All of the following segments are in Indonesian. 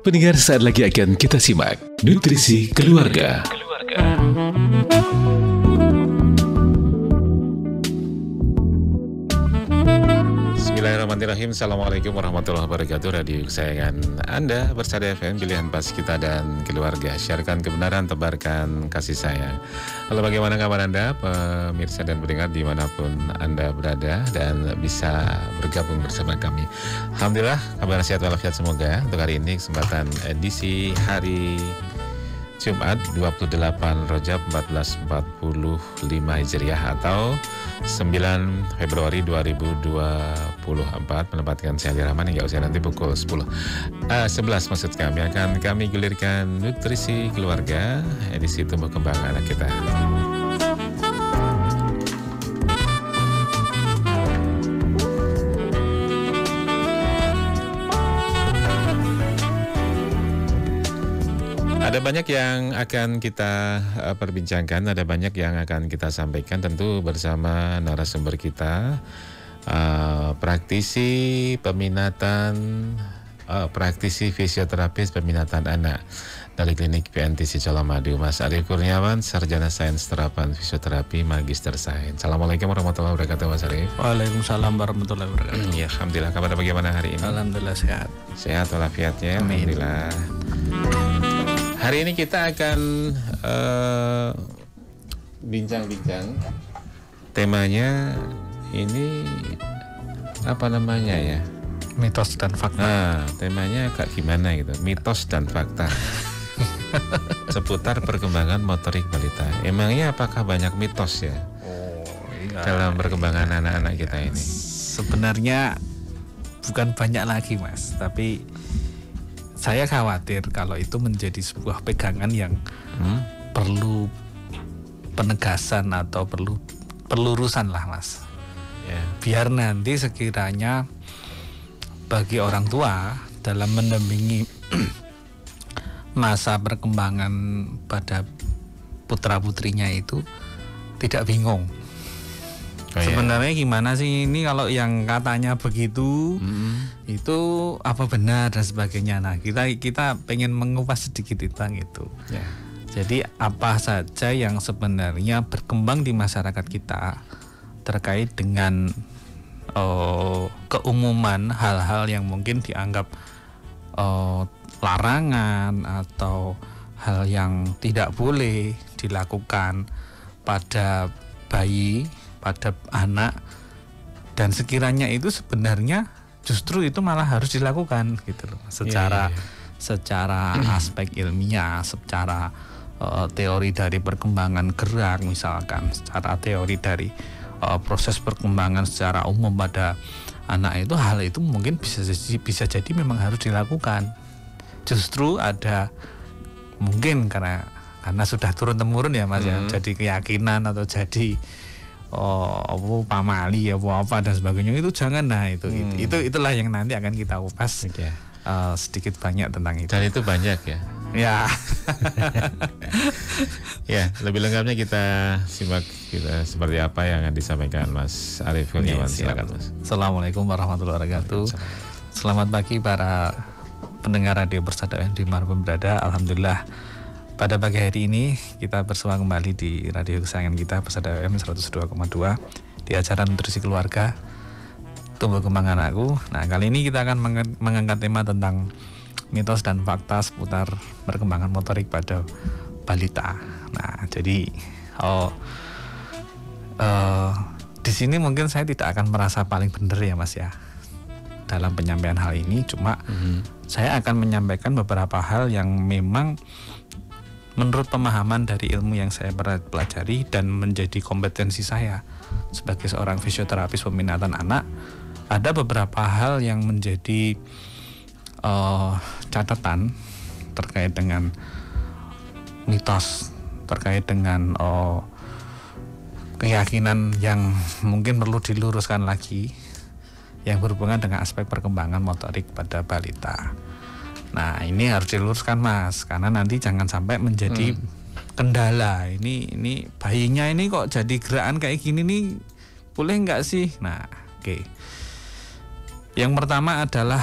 Pendengar, saat lagi akan kita simak Nutrisi Keluarga. Bismillahirrahmanirrahim. Assalamualaikum warahmatullahi wabarakatuh. Radio kesayangan Anda, Bersada FM, pilihan pas kita dan keluarga. Siarkan kebenaran, tebarkan kasih sayang. Halo, bagaimana kabar Anda, pemirsa dan pendengar dimanapun Anda berada dan bisa bergabung bersama kami. Alhamdulillah, kabar sehat walafiat semoga. Untuk hari ini kesempatan edisi hari Jumat 28 Rajab 1445 Hijriah atau 9 Februari 2024 menempatkan saya Ali Rahman hingga usia nanti pukul 11 maksud kami akan kami gulirkan Nutrisi Keluarga edisi tumbuh kembang anak kita. Ada banyak yang akan kita perbincangkan, ada banyak yang akan kita sampaikan tentu bersama narasumber kita, praktisi fisioterapis peminatan anak dari Klinik PNTC Colomadu, Mas Arief Kurniawan, Sarjana Sains Terapan Fisioterapi, Magister Sains. Assalamualaikum warahmatullahi wabarakatuh, Mas Arief. Waalaikumsalam warahmatullahi wabarakatuh. Ya, alhamdulillah. Kabar bagaimana hari ini? Alhamdulillah sehat. Sehat walafiatnya, alhamdulillah. Hari ini kita akan bincang-bincang. Temanya ini apa namanya ya? Mitos dan fakta. Nah, temanya agak gimana gitu? Mitos dan fakta. Seputar perkembangan motorik balita. Emangnya apakah banyak mitos ya? Dalam perkembangan anak-anak kita ini? Sebenarnya bukan banyak lagi, Mas, tapi saya khawatir kalau itu menjadi sebuah pegangan yang perlu penegasan atau perlu pelurusan lah, Mas. Yeah. Biar nanti sekiranya bagi orang tua dalam mendampingi masa perkembangan pada putra-putrinya itu tidak bingung. Sebenarnya gimana sih ini kalau yang katanya begitu itu apa benar dan sebagainya. Nah, kita pengen mengupas sedikit tentang itu. Yeah. Jadi apa saja yang sebenarnya berkembang di masyarakat kita terkait dengan keumuman hal-hal yang mungkin dianggap larangan atau hal yang tidak boleh dilakukan pada bayi, pada anak, dan sekiranya itu sebenarnya justru itu malah harus dilakukan gitu loh, secara aspek ilmiah, secara teori dari perkembangan gerak misalkan, secara teori dari proses perkembangan secara umum pada anak itu, hal itu mungkin bisa jadi memang harus dilakukan. Justru ada mungkin karena sudah turun temurun ya, Mas, ya, jadi keyakinan atau jadi pamali apa dan sebagainya itu jangan. Nah itulah yang nanti akan kita upas sedikit banyak tentang itu. Dan itu banyak ya. Ya. Ya, lebih lengkapnya kita simak seperti apa yang akan disampaikan Mas Arief Kurniawan. Silakan, Mas. Assalamualaikum warahmatullahi wabarakatuh. Selamat pagi para pendengar Radio Bersada FM dimanapun berada. Alhamdulillah pada pagi hari ini kita bersua kembali di radio kesayangan kita Bersada FM 102,2 di acara Nutrisi Keluarga Tumbuh Kembang Anakku. Nah, kali ini kita akan mengangkat tema tentang mitos dan fakta seputar perkembangan motorik pada balita. Nah, jadi di sini mungkin saya tidak akan merasa paling benar ya, Mas, ya, dalam penyampaian hal ini. Cuma saya akan menyampaikan beberapa hal yang memang menurut pemahaman dari ilmu yang saya pelajari dan menjadi kompetensi saya sebagai seorang fisioterapis peminatan anak. Ada beberapa hal yang menjadi catatan terkait dengan mitos, terkait dengan keyakinan yang mungkin perlu diluruskan lagi, yang berhubungan dengan aspek perkembangan motorik pada balita. Nah, ini harus diluruskan, Mas, karena nanti jangan sampai menjadi kendala. Ini bayinya ini kok jadi gerakan kayak gini nih, boleh nggak sih? Nah, oke. Yang pertama adalah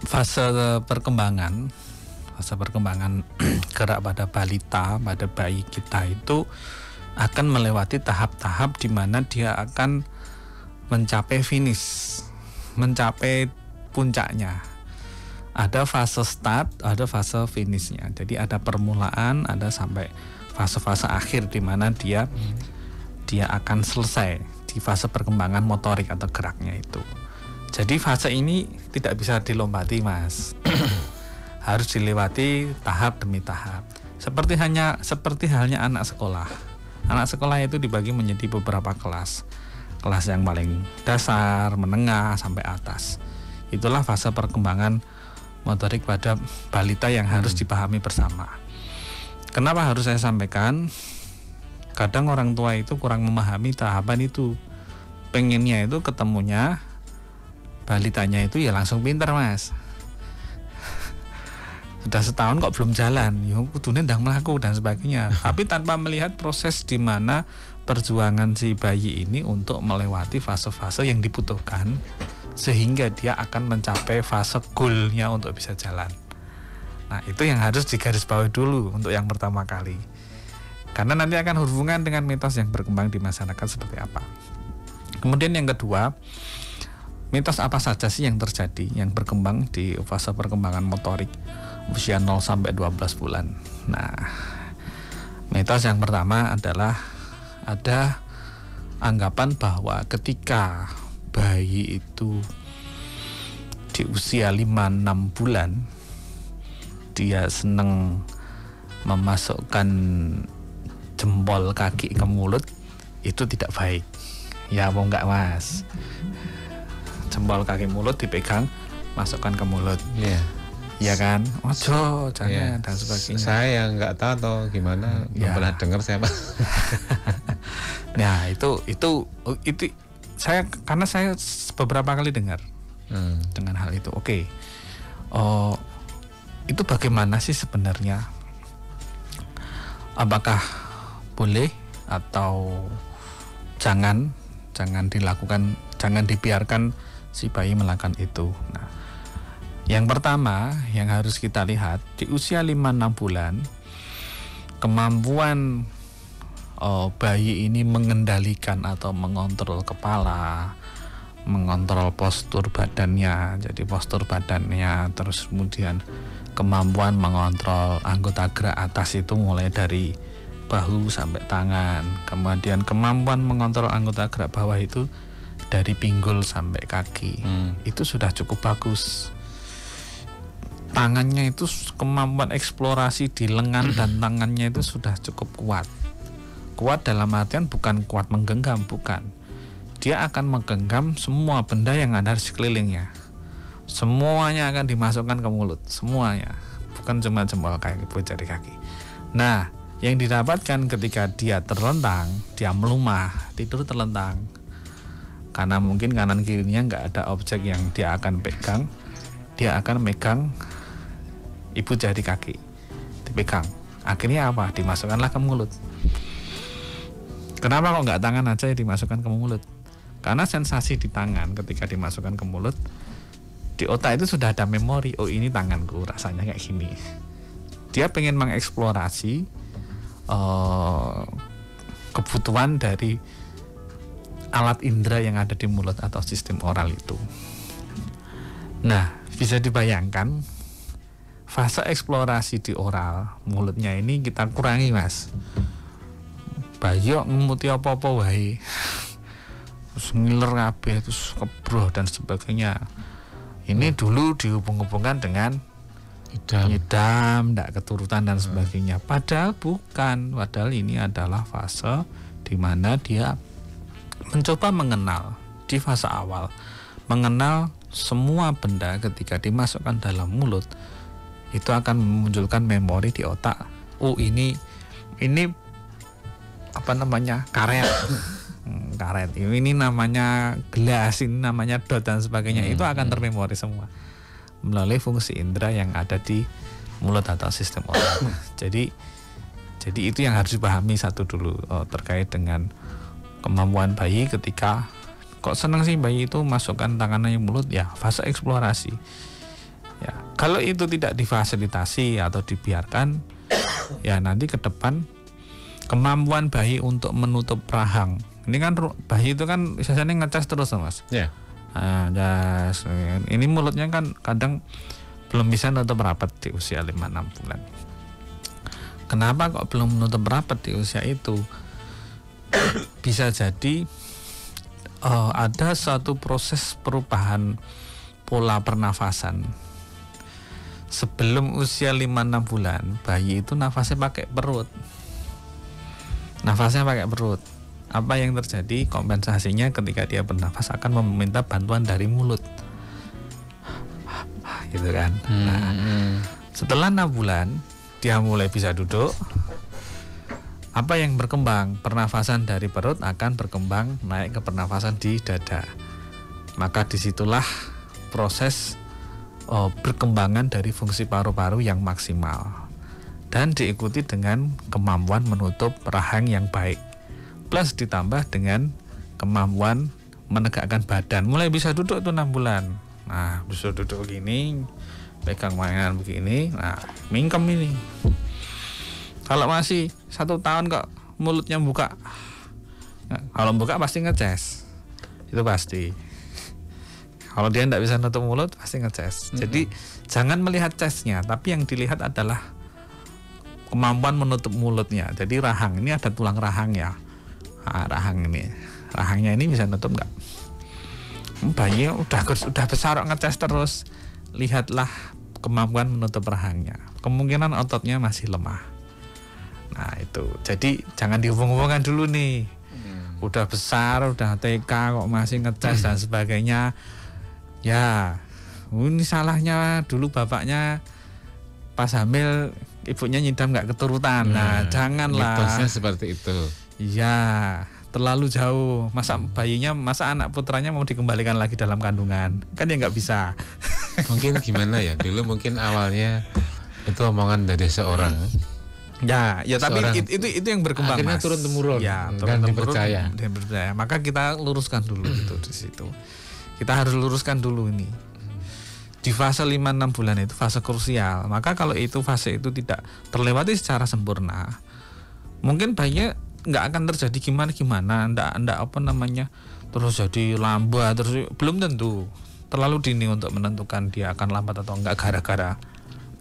fase perkembangan gerak pada balita, pada bayi kita itu akan melewati tahap-tahap di mana dia akan mencapai finish, mencapai puncaknya. Ada fase start, ada fase finishnya. Jadi ada permulaan, ada sampai fase-fase akhir di mana dia akan selesai di fase perkembangan motorik atau geraknya itu. Jadi fase ini tidak bisa dilompati, Mas. Harus dilewati tahap demi tahap. Seperti halnya anak sekolah. Anak sekolah itu dibagi menjadi beberapa kelas. Kelas yang paling dasar, menengah, sampai atas. Itulah fase perkembangan motorik pada balita yang harus dipahami bersama. Kenapa harus saya sampaikan? Kadang orang tua itu kurang memahami tahapan itu. Pengennya itu ketemunya balitanya itu ya langsung pintar, Mas. Sudah setahun kok belum jalan, ya kudune ndang mlaku dan sebagainya. Tapi tanpa melihat proses di mana perjuangan si bayi ini untuk melewati fase-fase yang dibutuhkan sehingga dia akan mencapai fase goalnya untuk bisa jalan. Nah, itu yang harus digarisbawahi dulu untuk yang pertama kali. Karena nanti akan hubungan dengan mitos yang berkembang di masyarakat seperti apa. Kemudian yang kedua, mitos apa saja sih yang terjadi, yang berkembang di fase perkembangan motorik usia 0 sampai 12 bulan. Nah, mitos yang pertama adalah ada anggapan bahwa ketika bayi itu di usia 5-6 bulan dia seneng memasukkan jempol kaki ke mulut, itu tidak baik. Ya apa enggak, Mas? Jempol kaki mulut dipegang, masukkan ke mulut. Iya. Ya kan, ojo, jangan dan sebagainya. Saya nggak tahu atau gimana, belum pernah dengar saya, Pak. Nah itu saya, karena saya beberapa kali dengar dengan hal itu. Oke. Itu bagaimana sih sebenarnya? Apakah boleh atau jangan dilakukan, jangan dibiarkan si bayi melakukan itu. Nah, yang pertama yang harus kita lihat di usia 5-6 bulan kemampuan bayi ini mengendalikan atau mengontrol kepala, mengontrol postur badannya. Jadi postur badannya, terus kemudian kemampuan mengontrol anggota gerak atas itu mulai dari bahu sampai tangan. Kemudian kemampuan mengontrol anggota gerak bawah itu dari pinggul sampai kaki. Itu sudah cukup bagus. Tangannya itu kemampuan eksplorasi di lengan dan tangannya itu sudah cukup kuat. Kuat dalam artian bukan kuat menggenggam, bukan. Dia akan menggenggam semua benda yang ada di sekelilingnya. Semuanya akan dimasukkan ke mulut, semuanya. Bukan cuma jempol kaki, jari kaki. Nah, yang didapatkan ketika dia terlentang, dia melumah, tidur terlentang. Karena mungkin kanan kirinya nggak ada objek yang dia akan pegang, dia akan megang ibu jari kaki, dipegang. Akhirnya apa? Dimasukkanlah ke mulut. Kenapa kok nggak tangan aja yang dimasukkan ke mulut? Karena sensasi di tangan ketika dimasukkan ke mulut, di otak itu sudah ada memori. Oh, ini tanganku rasanya kayak gini. Dia pengen mengeksplorasi kebutuhan dari alat indera yang ada di mulut atau sistem oral itu. Nah, bisa dibayangkan fase eksplorasi di oral mulutnya ini kita kurangi, Mas. Bayi ngemuti apa-apa wae. Terus ngiler kabeh, terus kebroh dan sebagainya. Ini dulu dihubung-hubungkan dengan ngidam, tidak keturutan dan sebagainya. Padahal bukan. Padahal ini adalah fase di mana dia mencoba mengenal di fase awal, mengenal semua benda ketika dimasukkan dalam mulut itu akan memunculkan memori di otak. Oh, ini apa namanya, karet. Karet ini namanya gelas, ini namanya dot dan sebagainya. Itu akan termemori semua melalui fungsi indera yang ada di mulut atau sistem otak. Jadi itu yang harus dipahami satu dulu terkait dengan kemampuan bayi ketika kok senang sih bayi itu masukkan tangannya di mulut, ya fase eksplorasi. Ya, kalau itu tidak difasilitasi atau dibiarkan, ya nanti ke depan kemampuan bayi untuk menutup rahang. Ini kan bayi itu kan biasanya ngecas terus, Mas. Ya. Nah, ini mulutnya kan kadang belum bisa nutup rapat di usia 5-6 bulan. Kenapa kok belum menutup rapat di usia itu? Bisa jadi ada suatu proses perubahan pola pernafasan. Sebelum usia 5-6 bulan, bayi itu nafasnya pakai perut. Nafasnya pakai perut. Apa yang terjadi? Kompensasinya ketika dia bernafas akan meminta bantuan dari mulut. Gitu kan. Nah, setelah 6 bulan dia mulai bisa duduk. Apa yang berkembang? Pernafasan dari perut akan berkembang naik ke pernafasan di dada. Maka disitulah proses perkembangan dari fungsi paru-paru yang maksimal dan diikuti dengan kemampuan menutup rahang yang baik, plus ditambah dengan kemampuan menegakkan badan. Mulai bisa duduk tuh 6 bulan. Nah, bisa duduk gini, pegang mainan begini, nah mingkem ini. Kalau masih 1 tahun kok mulutnya buka, nah, kalau buka pasti ngeces, itu pasti. Kalau dia tidak bisa nutup mulut pasti ngeces. Jadi jangan melihat cesnya, tapi yang dilihat adalah kemampuan menutup mulutnya. Jadi rahang ini ada tulang rahang ya. Nah, rahangnya ini bisa nutup nggak? Bayi udah besar ngeces terus, lihatlah kemampuan menutup rahangnya. Kemungkinan ototnya masih lemah. Nah itu, jadi jangan dihubung-hubungkan dulu nih. Udah besar, udah TK kok masih ngeces dan sebagainya. Ya, ini salahnya dulu bapaknya pas hamil ibunya nyidam nggak keturutan. Nah, janganlah. Mitosnya seperti itu. Iya, terlalu jauh. Masa anak putranya mau dikembalikan lagi dalam kandungan? Kan ya nggak bisa. Mungkin gimana ya? Dulu mungkin awalnya itu omongan dari seorang. Ya tapi itu yang berkembang. Akhirnya Mas. turun temurun. Ya, dan dipercaya. Maka kita luruskan dulu itu di situ. Kita harus luruskan dulu ini. Di fase 5-6 bulan itu fase krusial. Maka kalau itu fase itu tidak terlewati secara sempurna, mungkin bayinya nggak akan terjadi gimana-gimana, ndak terus jadi lambat, terus belum tentu. Terlalu dini untuk menentukan dia akan lambat atau enggak gara-gara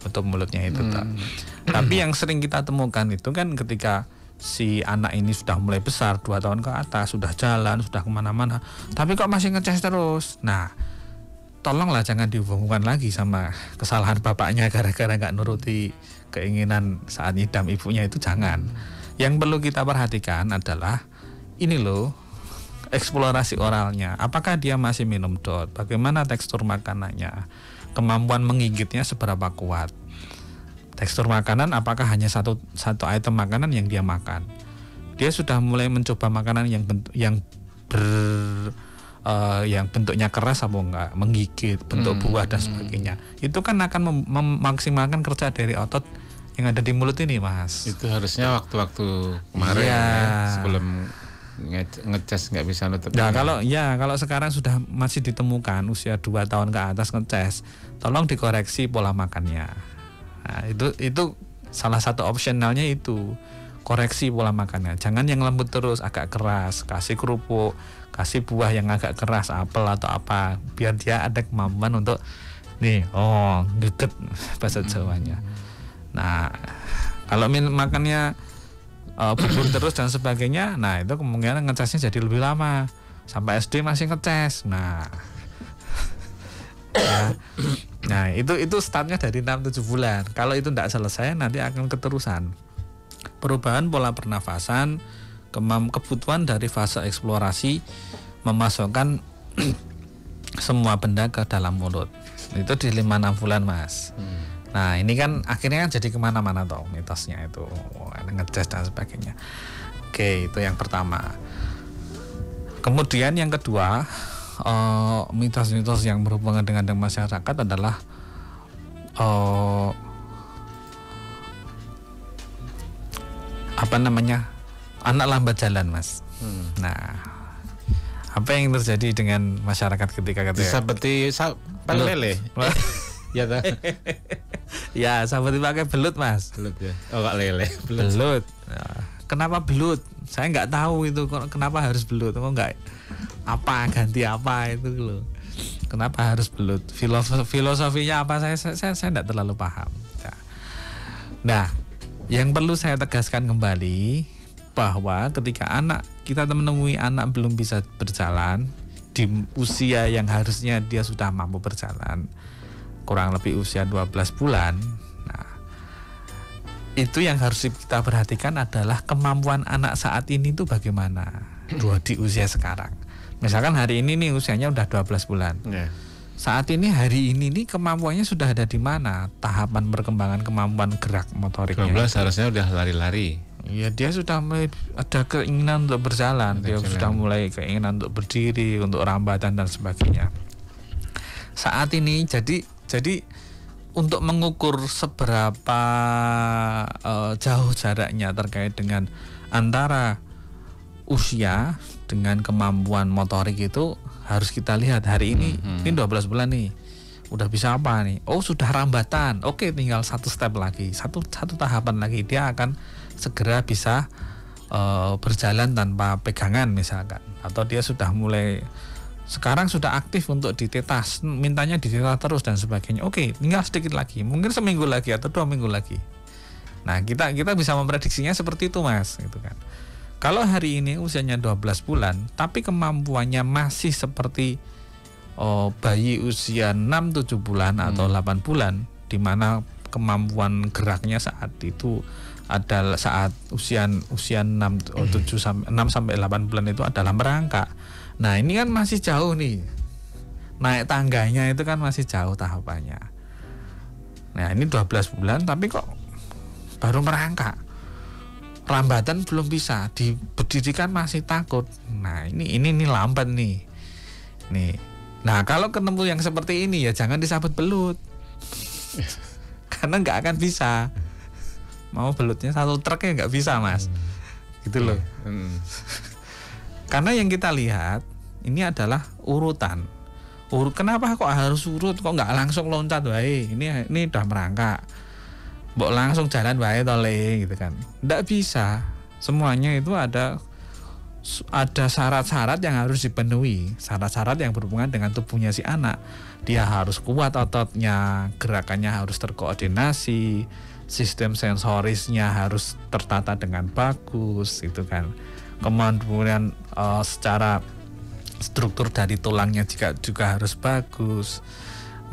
tutup mulutnya itu. Tapi yang sering kita temukan itu kan ketika si anak ini sudah mulai besar, 2 tahun ke atas, sudah jalan, sudah kemana-mana, tapi kok masih ngeces terus. Nah, tolonglah jangan dihubungkan lagi sama kesalahan bapaknya gara-gara nggak nuruti keinginan saat nyidam ibunya, itu jangan. Yang perlu kita perhatikan adalah ini loh, eksplorasi oralnya. Apakah dia masih minum DOT? Bagaimana tekstur makanannya? Kemampuan menggigitnya seberapa kuat? Tekstur makanan, apakah hanya satu item makanan yang dia makan? Dia sudah mulai mencoba makanan yang bentuknya keras apa enggak, menggigit, bentuk buah dan sebagainya. Itu kan akan memaksimalkan kerja dari otot yang ada di mulut ini, Mas. Itu harusnya waktu-waktu kemarin ya, sebelum ngecas nggak bisa nutup. Nah, kalau sekarang sudah masih ditemukan usia 2 tahun ke atas ngecas, tolong dikoreksi pola makannya. Nah, itu salah satu opsionalnya itu, koreksi pola makannya. Jangan yang lembut terus, agak keras, kasih kerupuk, kasih buah yang agak keras, apel atau apa, biar dia ada kemampuan untuk geget bahasa Jawanya. Nah, kalau makannya bubur terus dan sebagainya, nah itu kemungkinan ngecasnya jadi lebih lama, sampai SD masih ngeces. Nah itu startnya dari 6-7 bulan. Kalau itu tidak selesai, nanti akan keterusan. Perubahan pola pernafasan, kebutuhan dari fase eksplorasi, memasukkan semua benda ke dalam mulut. Itu di 5-6 bulan, Mas. Nah ini kan akhirnya kan jadi kemana-mana toh mitosnya itu, ngecas dan sebagainya. Oke, itu yang pertama. Kemudian yang kedua, mitos-mitos yang berhubungan dengan masyarakat adalah anak lambat jalan, Mas. Nah, apa yang terjadi dengan masyarakat ketika seperti lele. Ya toh. Ya seperti pakai belut Mas. Belut ya. Oh kok lele. Belut. Nah, kenapa belut? Saya nggak tahu itu kenapa harus belut. Kok nggak apa ganti apa itu loh. Kenapa harus belut? Filosofinya apa saya nggak terlalu paham. Nah, yang perlu saya tegaskan kembali bahwa ketika kita menemui anak belum bisa berjalan di usia yang harusnya dia sudah mampu berjalan, kurang lebih usia 12 bulan. Nah, itu yang harus kita perhatikan adalah kemampuan anak saat ini itu bagaimana di usia sekarang. Misalkan hari ini nih usianya udah 12 bulan. Saat ini hari ini nih kemampuannya sudah ada di mana? Tahapan perkembangan kemampuan gerak motoriknya. 12 harusnya udah lari-lari. Iya, dia sudah mulai ada keinginan untuk berjalan, dia sudah mulai keinginan untuk berdiri, untuk rambatan dan sebagainya. Saat ini jadi untuk mengukur seberapa jauh jaraknya terkait dengan antara usia dengan kemampuan motorik itu harus kita lihat hari ini 12 bulan nih. Udah bisa apa nih? Oh, sudah rambatan. Oke, tinggal satu step lagi, satu tahapan lagi dia akan segera bisa berjalan tanpa pegangan misalkan, atau dia sudah mulai sekarang sudah aktif untuk ditetas, mintanya ditetas terus dan sebagainya. Oke, tinggal sedikit lagi, mungkin seminggu lagi atau 2 minggu lagi. Nah, kita bisa memprediksinya seperti itu Mas, gitu kan. Kalau hari ini usianya 12 bulan tapi kemampuannya masih seperti bayi usia 6-7 bulan atau 8 bulan, di mana kemampuan geraknya saat itu adalah saat usia 6 sampai 8 bulan itu adalah merangkak. Nah, ini kan masih jauh nih. Naik tangganya itu kan masih jauh tahapannya. Nah, ini 12 bulan tapi kok baru merangkak. Rambatan belum bisa, berdiri kan masih takut. Nah, ini lambat nih. Nih. Nah, kalau ketemu yang seperti ini ya jangan disabet belut. Karena nggak akan bisa. Mau belutnya satu truknya nggak bisa Mas, gitu loh. Karena yang kita lihat ini adalah urutan. Kenapa kok harus urut? Kok nggak langsung loncat wae? Ini udah merangkak, mbok langsung jalan wae tole gitu kan? Nggak bisa. Semuanya itu ada syarat-syarat yang harus dipenuhi. Syarat-syarat yang berhubungan dengan tubuhnya si anak. Dia harus kuat ototnya, gerakannya harus terkoordinasi, sistem sensorisnya harus tertata dengan bagus, gitu kan. Kemudian secara struktur dari tulangnya juga harus bagus.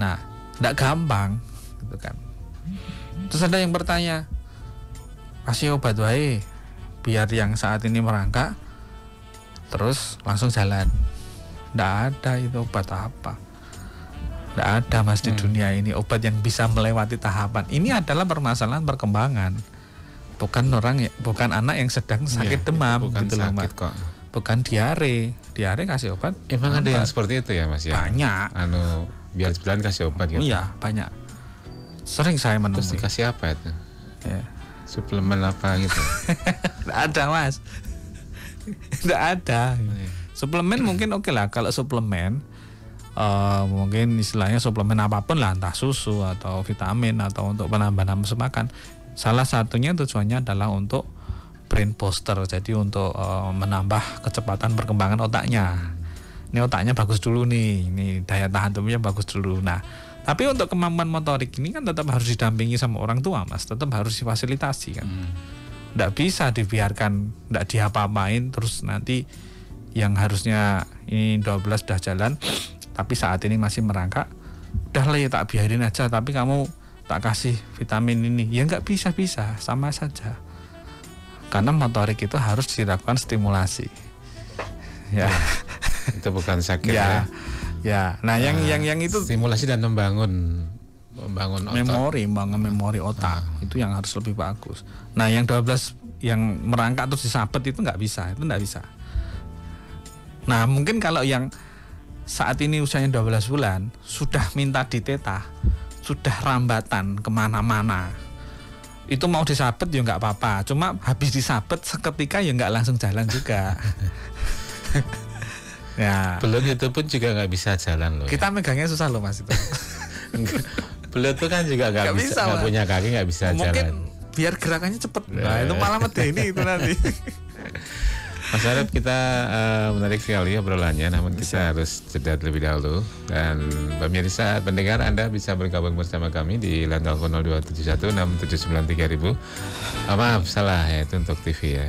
Nah, tidak gampang, gitu kan. Terus ada yang bertanya, kasih obat wae biar yang saat ini merangkak terus langsung jalan. Tidak ada itu obat apa. Tidak ada Mas di dunia ini obat yang bisa melewati tahapan. Ini adalah permasalahan perkembangan. Bukan anak yang sedang sakit demam, bukan gitu loh Mas. Kok. Bukan diare kasih obat. Emang ada yang seperti itu ya Mas ya? Banyak. Biar sebulan kasih obat gitu. Iya, banyak. Sering saya menemui. Terus dikasih apa itu? Ya. Suplemen apa gitu? Tidak ada Mas. Tidak ada. Suplemen mungkin oke lah. Kalau suplemen mungkin istilahnya suplemen apapun lah, entah susu atau vitamin atau untuk penambahan nafsu makan. Salah satunya tujuannya adalah untuk brain booster, jadi untuk menambah kecepatan perkembangan otaknya. Ini otaknya bagus dulu nih, ini daya tahan tubuhnya bagus dulu. Nah, tapi untuk kemampuan motorik ini kan tetap harus didampingi sama orang tua Mas, tetap harus difasilitasi kan. Nggak bisa dibiarkan, nggak diapa-apain terus nanti yang harusnya ini 12 udah jalan tapi saat ini masih merangkak, udah lah ya tak biarin aja, tapi kamu tak kasih vitamin ini, ya nggak bisa, sama saja. Karena motorik itu harus dilakukan stimulasi. Ya. Itu bukan sakit ya. Ya. Nah, yang itu stimulasi dan membangun otot. Membangun memori otak. Itu yang harus lebih bagus. Nah, yang 12 yang merangkak terus disabet itu nggak bisa. Nah, mungkin kalau yang saat ini usianya 12 bulan sudah minta ditetah, sudah rambatan kemana-mana, itu mau disabet ya nggak apa-apa, cuma habis disabet seketika ya nggak langsung jalan juga. Ya. Belum itu pun juga nggak bisa jalan loh. Kita megangnya susah loh Mas itu. Belut tuh kan juga nggak bisa, nggak punya kaki, nggak bisa mungkin jalan. Biar gerakannya cepet. Nah itu malah medeni itu nanti. Mas Arif, kita menarik sekali obrolannya, namun kita harus jeda terlebih dahulu. Dan pemirsa pendengar, Anda bisa bergabung bersama kami di line telepon 0271 6793000. Maaf, salah ya, itu untuk TV ya.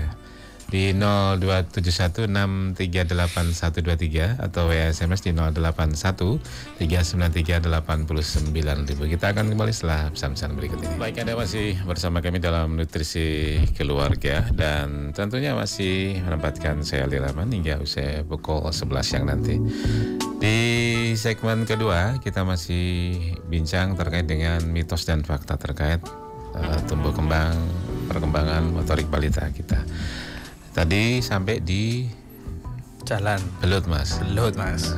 Di 0271638123 atau SMS di 081393899000. Kita akan kembali setelah pesan-pesan berikut ini. Baik, Anda masih bersama kami dalam Nutrisi Keluarga dan tentunya masih menempatkan saya Lilaman hingga usai pukul 11 siang nanti. Di segmen kedua kita masih bincang terkait dengan mitos dan fakta terkait tumbuh kembang, perkembangan motorik balita kita. Tadi sampai di jalan belut, Mas. Belut, Mas.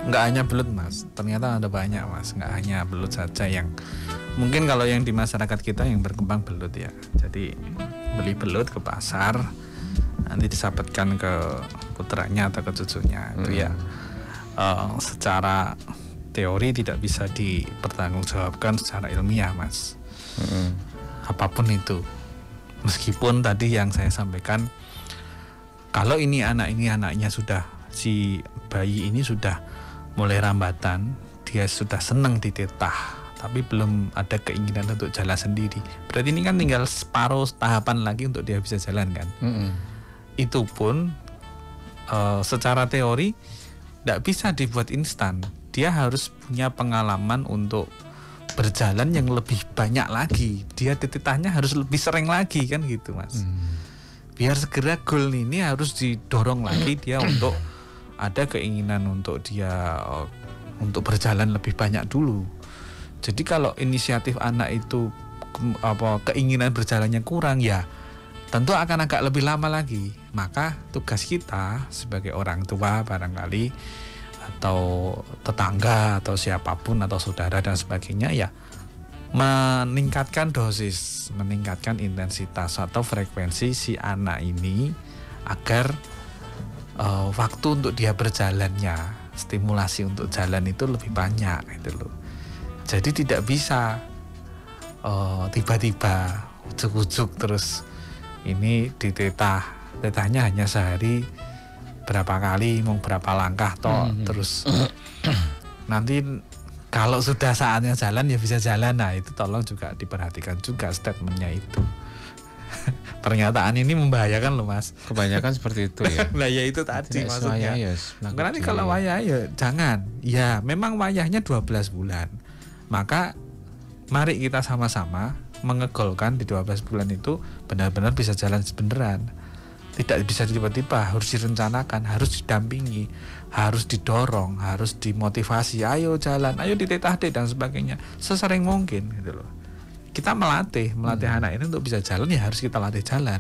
Nggak hanya belut, Mas. Ternyata ada banyak, Mas. Nggak hanya belut saja yang mungkin kalau yang di masyarakat kita yang berkembang belut ya. Jadi beli belut ke pasar, nanti disabetkan ke putranya atau ke cucunya. Itu ya secara teori tidak bisa dipertanggungjawabkan secara ilmiah, Mas. Apapun itu. Meskipun tadi yang saya sampaikan, kalau ini anaknya sudah, si bayi ini sudah mulai rambatan, dia sudah senang ditetah, tapi belum ada keinginan untuk jalan sendiri. Berarti ini kan tinggal separuh tahapan lagi untuk dia bisa jalan kan. Itu pun secara teori tidak bisa dibuat instan. Dia harus punya pengalaman untuk berjalan yang lebih banyak lagi. Dia titahnya harus lebih sering lagi kan gitu, Mas. Biar segera goal ini harus didorong lagi dia untuk ada keinginan untuk dia untuk berjalan lebih banyak dulu. Jadi kalau inisiatif anak itu keinginan berjalannya kurang, ya tentu akan agak lebih lama lagi. Maka tugas kita sebagai orang tua barangkali atau tetangga atau siapapun atau saudara dan sebagainya ya meningkatkan dosis, meningkatkan intensitas atau frekuensi si anak ini agar waktu untuk dia berjalannya, stimulasi untuk jalan itu lebih banyak gitu loh. Jadi tidak bisa tiba-tiba ujuk-ujuk terus ini tetahnya hanya sehari berapa kali, mau berapa langkah toh, terus nanti kalau sudah saatnya jalan ya bisa jalan. Nah itu tolong juga diperhatikan juga statementnya itu. Pernyataan ini membahayakan loh, Mas. Kebanyakan seperti itu ya. Nah ya itu tadi maksudnya. Nanti kalau wayah ya jangan. Ya memang wayahnya 12 bulan. Maka mari kita sama-sama mengegolkan di 12 bulan itu benar-benar bisa jalan beneran. Tidak bisa tiba-tiba, harus direncanakan, harus didampingi, harus didorong, harus dimotivasi, ayo jalan, ayo ditetah deh dan sebagainya, sesering mungkin gitu loh. Kita melatih anak ini untuk bisa jalan ya harus kita latih jalan.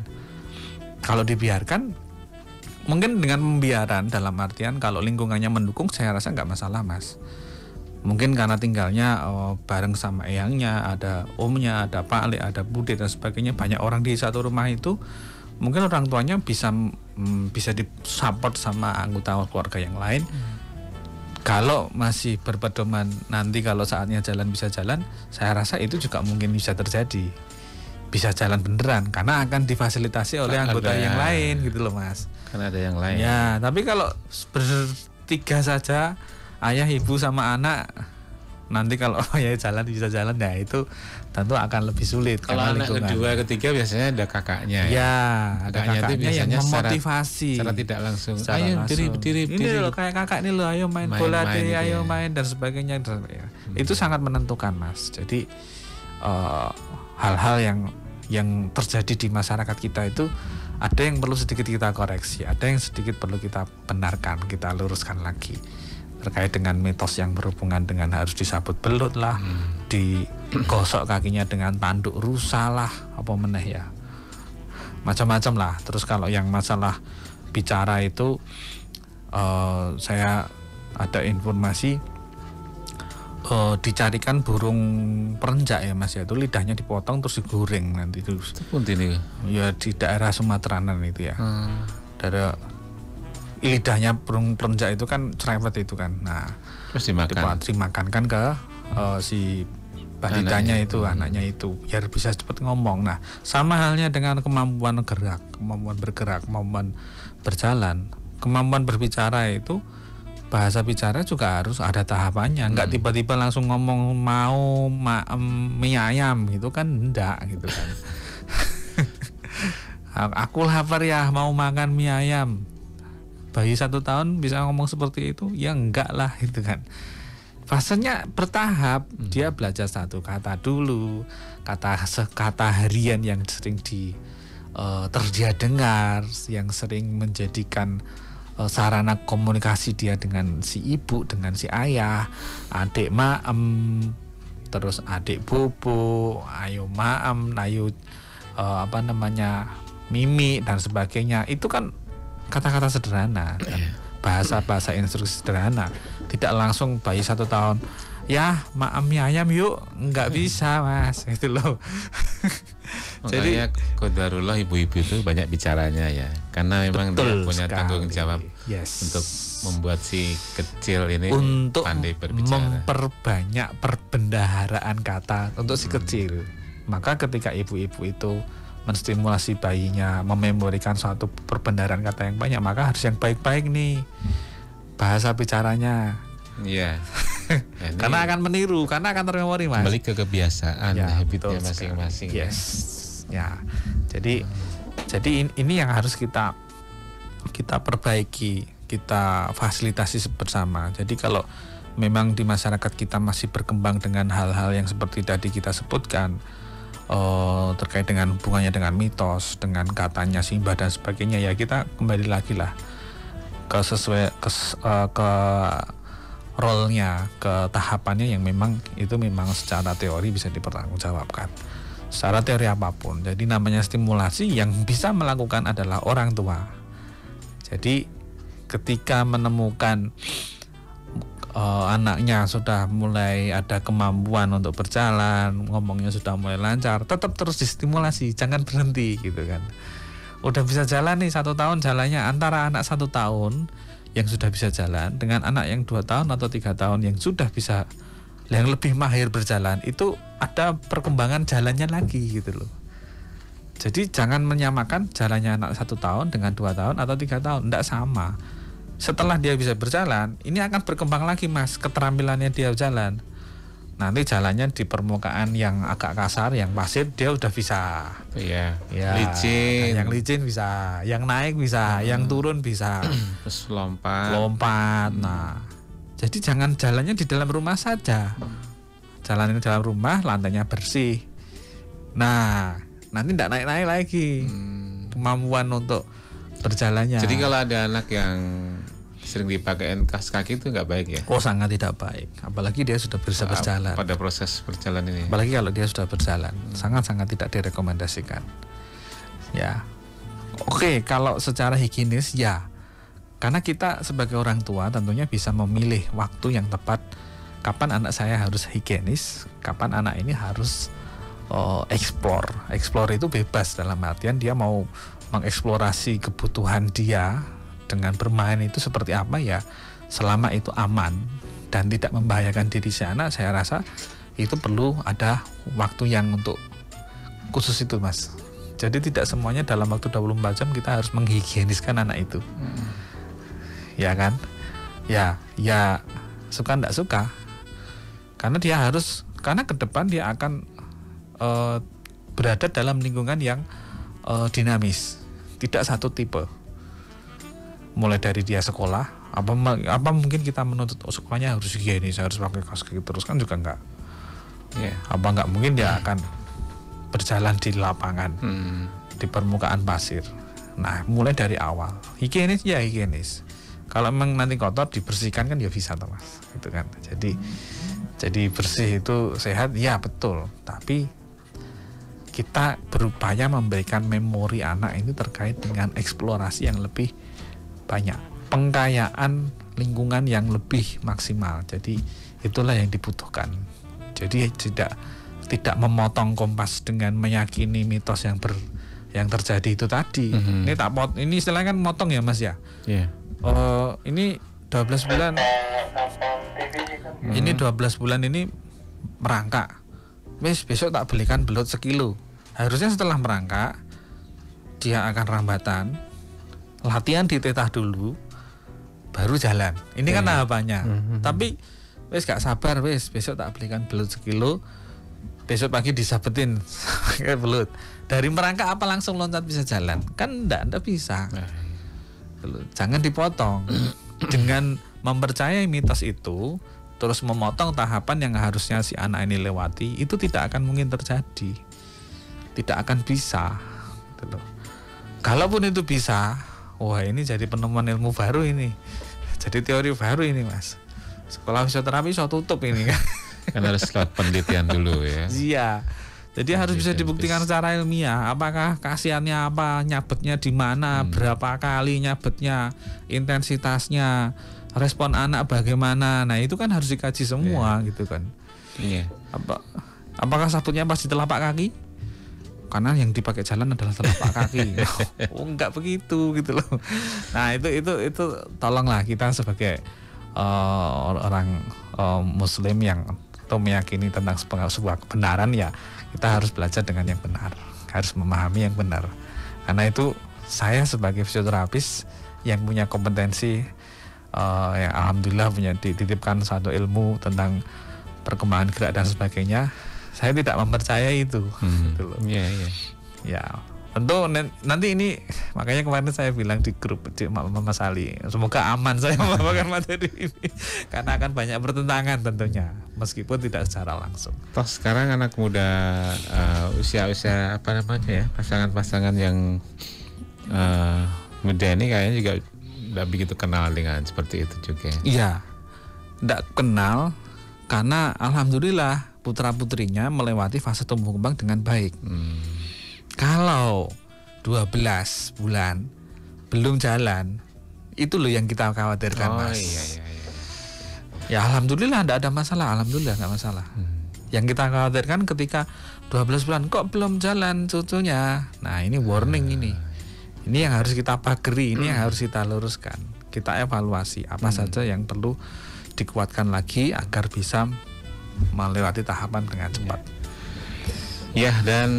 Kalau dibiarkan, mungkin dengan pembiaran dalam artian kalau lingkungannya mendukung saya rasa nggak masalah, Mas. Mungkin karena tinggalnya bareng sama eyangnya, ada omnya, ada Pak Ali, ada Bude dan sebagainya, banyak orang di satu rumah itu. Mungkin orang tuanya bisa disupport sama anggota keluarga yang lain. Kalau masih berpedoman nanti kalau saatnya jalan bisa jalan, saya rasa itu juga mungkin bisa terjadi. Bisa jalan beneran karena akan difasilitasi oleh anggota yang lain gitu loh, Mas. Karena ada yang lain. Ya, tapi kalau bertiga saja, ayah, ibu sama anak, nanti kalau ayah jalan bisa jalan, ya itu tentu akan lebih sulit. Kalau anak kedua, ketiga biasanya ada kakaknya. Ya, ada kakaknya yang memotivasi. Secara tidak langsung. Ayo berdiri. Ini loh kayak kakak ini loh, ayo main bola deh, ayo main dan sebagainya. Itu sangat menentukan, Mas. Jadi hal-hal yang terjadi di masyarakat kita itu ada yang perlu sedikit kita koreksi, ada yang sedikit perlu kita benarkan, kita luruskan lagi. Terkait dengan mitos yang berhubungan dengan harus disabut belut lah, digosok kakinya dengan tanduk rusa lah, apa meneh ya, macam-macam lah. Terus kalau yang masalah bicara itu saya ada informasi dicarikan burung perenjak ya, Mas ya, itu lidahnya dipotong terus digoreng nanti itu. Ya di daerah Sumateranan itu ya. Dari lidahnya burung perenjak itu kan cerewet itu kan. Nah, terus dimakan kan ke si balitanya anaknya itu biar bisa cepat ngomong. Nah, sama halnya dengan kemampuan gerak, kemampuan bergerak, kemampuan berjalan, kemampuan berbicara itu, bahasa bicara juga harus ada tahapannya. Enggak tiba-tiba langsung ngomong mau mie ayam gitu kan, enggak gitu kan. Aku lapar ya, mau makan mie ayam. Bayi 1 tahun bisa ngomong seperti itu? Ya enggak lah gitu kan. Fasenya bertahap, dia belajar satu kata dulu, kata harian yang sering terdia dengar, yang sering menjadikan sarana komunikasi dia dengan si ibu, dengan si ayah, adik maem, terus adik bobo, ayo maem, ayo mimi dan sebagainya. Itu kan kata-kata sederhana kan? Bahasa-bahasa instruksi sederhana, tidak langsung bayi 1 tahun ya maem mie ayam yuk, nggak bisa mas itu loh. Makanya qadarullah ibu-ibu itu banyak bicaranya ya, karena memang dia punya tanggung jawab untuk membuat si kecil ini untuk pandai berbicara, memperbanyak perbendaharaan kata untuk si kecil. Maka ketika ibu-ibu itu menstimulasi bayinya mememorikan suatu perbendaharaan kata yang banyak, maka harus yang baik-baik nih bahasa bicaranya. Iya. Karena akan meniru, karena akan termemori mas. Kembali ke kebiasaan, ya, habitnya masing-masing. Yes. Ya. Jadi ini yang harus kita perbaiki, kita fasilitasi bersama. Jadi kalau memang di masyarakat kita masih berkembang dengan hal-hal yang seperti tadi kita sebutkan, terkait dengan hubungannya dengan mitos, dengan katanya simbah dan sebagainya, ya kita kembali lagi lah ke role-nya, ke tahapannya yang memang secara teori bisa dipertanggungjawabkan secara teori apapun. Jadi namanya stimulasi yang bisa melakukan adalah orang tua. Jadi ketika menemukan anaknya sudah mulai ada kemampuan untuk berjalan, ngomongnya sudah mulai lancar, tetap terus distimulasi, jangan berhenti gitu kan. Udah bisa jalan nih 1 tahun, jalannya antara anak 1 tahun yang sudah bisa jalan dengan anak yang 2 tahun atau 3 tahun yang sudah bisa, yang lebih mahir berjalan, itu ada perkembangan jalannya lagi gitu loh. Jadi jangan menyamakan jalannya anak 1 tahun dengan 2 tahun atau 3 tahun, enggak sama. Setelah dia bisa berjalan, ini akan berkembang lagi mas, keterampilannya dia jalan. Nanti jalannya di permukaan yang agak kasar, yang pasir, dia udah bisa. Iya. Ya, licin. Yang licin bisa, yang naik bisa, yang turun bisa. Terus lompat. Nah, jadi jangan jalannya di dalam rumah saja. Jalannya di dalam rumah, lantainya bersih. Nah, nanti tidak naik-naik lagi kemampuan untuk berjalannya. Jadi kalau ada anak yang sering dipakein kas kaki itu nggak baik ya? Oh, sangat tidak baik. Apalagi dia sudah bisa berjalan. Pada proses berjalan ini. Apalagi kalau dia sudah berjalan, sangat-sangat tidak direkomendasikan. Ya, oke, kalau secara higienis ya, karena kita sebagai orang tua tentunya bisa memilih waktu yang tepat. Kapan anak saya harus higienis, kapan anak ini harus explore. Explore itu bebas, dalam artian dia mau mengeksplorasi kebutuhan dia dengan bermain itu seperti apa ya, selama itu aman dan tidak membahayakan diri si anak, saya rasa itu perlu ada waktu yang untuk khusus itu mas. Jadi tidak semuanya dalam waktu 24 jam kita harus menghigieniskan anak itu. Ya kan? Ya suka ndak suka, karena dia harus, karena ke depan dia akan berada dalam lingkungan yang dinamis, tidak satu tipe. Mulai dari dia sekolah, apa mungkin kita menuntut sekolahnya harus higienis, harus pakai kaos kaki terus, kan juga enggak. Apa enggak mungkin dia akan berjalan di lapangan, di permukaan pasir. Nah, mulai dari awal higienis ya higienis. Kalau memang nanti kotor dibersihkan kan ya bisa toh mas, gitu kan. Jadi bersih itu sehat ya betul, tapi kita berupaya memberikan memori anak ini terkait dengan eksplorasi yang lebih banyak, pengkayaan lingkungan yang lebih maksimal. Jadi itulah yang dibutuhkan. Jadi tidak memotong kompas dengan meyakini mitos yang terjadi itu tadi. Ini istilahnya kan motong ya mas ya. Ini 12 bulan. Ini 12 bulan ini merangkak, wis besok tak belikan belut sekilo. Harusnya setelah merangkak dia akan rambatan, latihan ditetah dulu, baru jalan. Ini kan tahapannya. Tapi wis gak sabar, wis besok tak belikan belut sekilo, besok pagi disabetin kayak belut. Dari merangkak apa langsung loncat bisa jalan? Kan enggak bisa. Jangan dipotong. Dengan mempercayai mitos itu, terus memotong tahapan yang harusnya si anak ini lewati, itu tidak akan mungkin terjadi. Tidak akan bisa. Gitu loh. Kalaupun itu bisa, wah ini jadi penemuan ilmu baru ini. Jadi teori baru ini, Mas. Sekolah fisioterapi so tutup ini kan. Kan harus lewat penelitian dulu ya. Iya. Jadi harus bisa dibuktikan secara ilmiah. Apakah khasiatnya apa, nyabetnya di mana, berapa kali nyabetnya, intensitasnya, respon anak bagaimana. Nah itu kan harus dikaji semua gitu kan. Iya. Apakah sabutnya pas di telapak kaki? Karena yang dipakai jalan adalah telapak kaki. Oh enggak begitu gitu loh. Nah itu tolonglah kita sebagai orang Muslim yang meyakini tentang sebuah kebenaran, ya kita harus belajar dengan yang benar, harus memahami yang benar. Karena itu saya sebagai fisioterapis yang punya kompetensi, yang alhamdulillah punya dititipkan satu ilmu tentang perkembangan gerak dan sebagainya, saya tidak mempercayai itu. Gitu loh. Ya tentu nanti ini, makanya kemarin saya bilang di grup Mama Sali, semoga aman saya membawakan materi ini karena akan banyak pertentangan tentunya, meskipun tidak secara langsung. Toh sekarang anak muda usia apa namanya ya, pasangan-pasangan yang muda ini kayaknya juga tidak begitu kenal dengan seperti itu juga. Iya, tidak kenal karena alhamdulillah putra-putrinya melewati fase tumbuh kembang dengan baik. Kalau 12 bulan belum jalan, itu loh yang kita khawatirkan, Mas. Iya. Ya alhamdulillah tidak ada masalah, alhamdulillah nggak masalah. Yang kita khawatirkan ketika 12 bulan kok belum jalan cucunya. Nah ini warning ini. Ini yang harus kita pagari, ini yang harus kita luruskan. Kita evaluasi apa saja yang perlu dikuatkan lagi agar bisa melewati tahapan dengan cepat. Ya, dan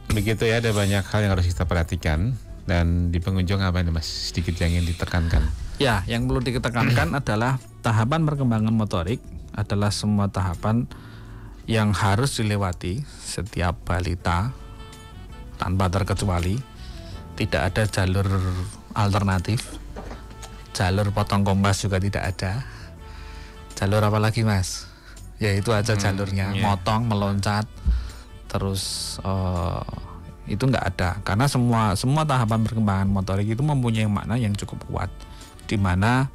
begitu ya, ada banyak hal yang harus kita perhatikan. Dan di pengunjung apa ini, Mas, sedikit yang ingin ditekankan? Ya, yang perlu ditekankan adalah tahapan perkembangan motorik adalah semua tahapan yang harus dilewati setiap balita tanpa terkecuali. Tidak ada jalur alternatif, jalur potong kompas juga tidak ada. Jalur apa lagi, Mas? Ya itu aja jalurnya, motong, meloncat, terus itu nggak ada. Karena semua tahapan perkembangan motorik itu mempunyai makna yang cukup kuat, di mana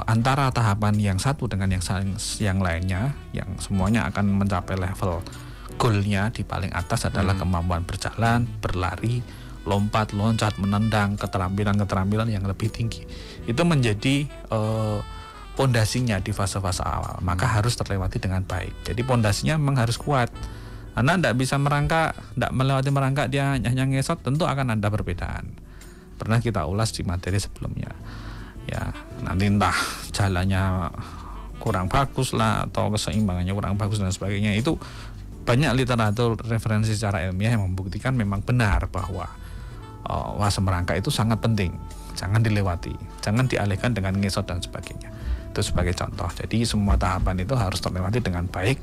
antara tahapan yang satu dengan yang lainnya, yang semuanya akan mencapai level goalnya di paling atas adalah kemampuan berjalan, berlari, lompat, loncat, menendang, keterampilan yang lebih tinggi. Itu menjadi pondasinya di fase-fase awal, maka harus terlewati dengan baik. Jadi pondasinya memang harus kuat. Anda tidak bisa merangkak, tidak melewati merangkak dia hanya ngesot, tentu akan ada perbedaan. Pernah kita ulas di materi sebelumnya. Ya, nanti entah jalannya kurang bagus lah, atau keseimbangannya kurang bagus dan sebagainya. Itu banyak literatur referensi secara ilmiah yang membuktikan memang benar bahwa fase merangkak itu sangat penting. Jangan dilewati, jangan dialihkan dengan ngesot dan sebagainya. Itu sebagai contoh. Jadi semua tahapan itu harus terlewati dengan baik,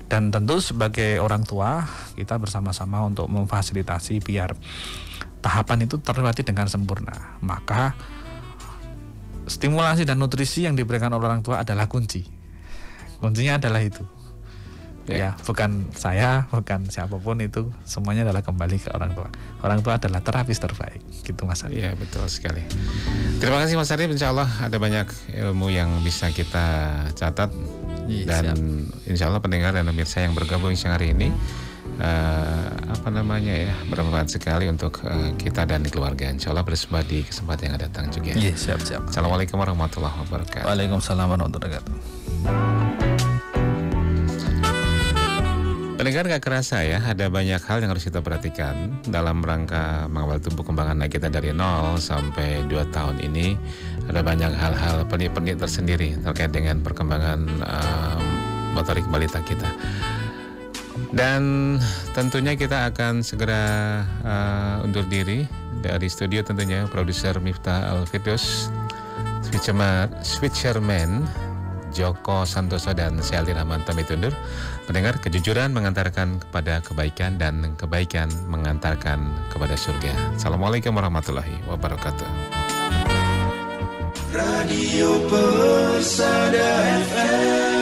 dan tentu sebagai orang tua kita bersama-sama untuk memfasilitasi biar tahapan itu terlewati dengan sempurna. Maka stimulasi dan nutrisi yang diberikan oleh orang tua adalah kunci. Kuncinya adalah itu. Ya, bukan saya, bukan siapapun, itu semuanya adalah kembali ke orang tua. Orang tua adalah terapis terbaik, gitu Mas Arif. Iya, betul sekali. Terima kasih Mas Arif, insya Allah ada banyak ilmu yang bisa kita catat. Dan insya Allah pendengar dan pemirsa yang bergabung siang hari ini bermanfaat sekali untuk kita dan keluarga. Insya Allah bersama di kesempatan yang akan datang juga. Iya, siap. Assalamualaikum warahmatullahi wabarakatuh. Waalaikumsalam warahmatullahi wabarakatuh. Pendengar, gak kerasa ya, ada banyak hal yang harus kita perhatikan dalam rangka mengawal tumbuh kembangan anak kita dari 0 sampai 2 tahun ini. Ada banyak hal-hal penit-penit tersendiri terkait dengan perkembangan motorik balita kita. Dan tentunya kita akan segera undur diri dari studio, tentunya produser Miftah Al-Firdaus, Switcherman Joko Santoso, dan saya Aldi Rahman pamit undur. Mendengar, kejujuran mengantarkan kepada kebaikan dan kebaikan mengantarkan kepada surga. Assalamualaikum warahmatullahi wabarakatuh. Radio Persada FM.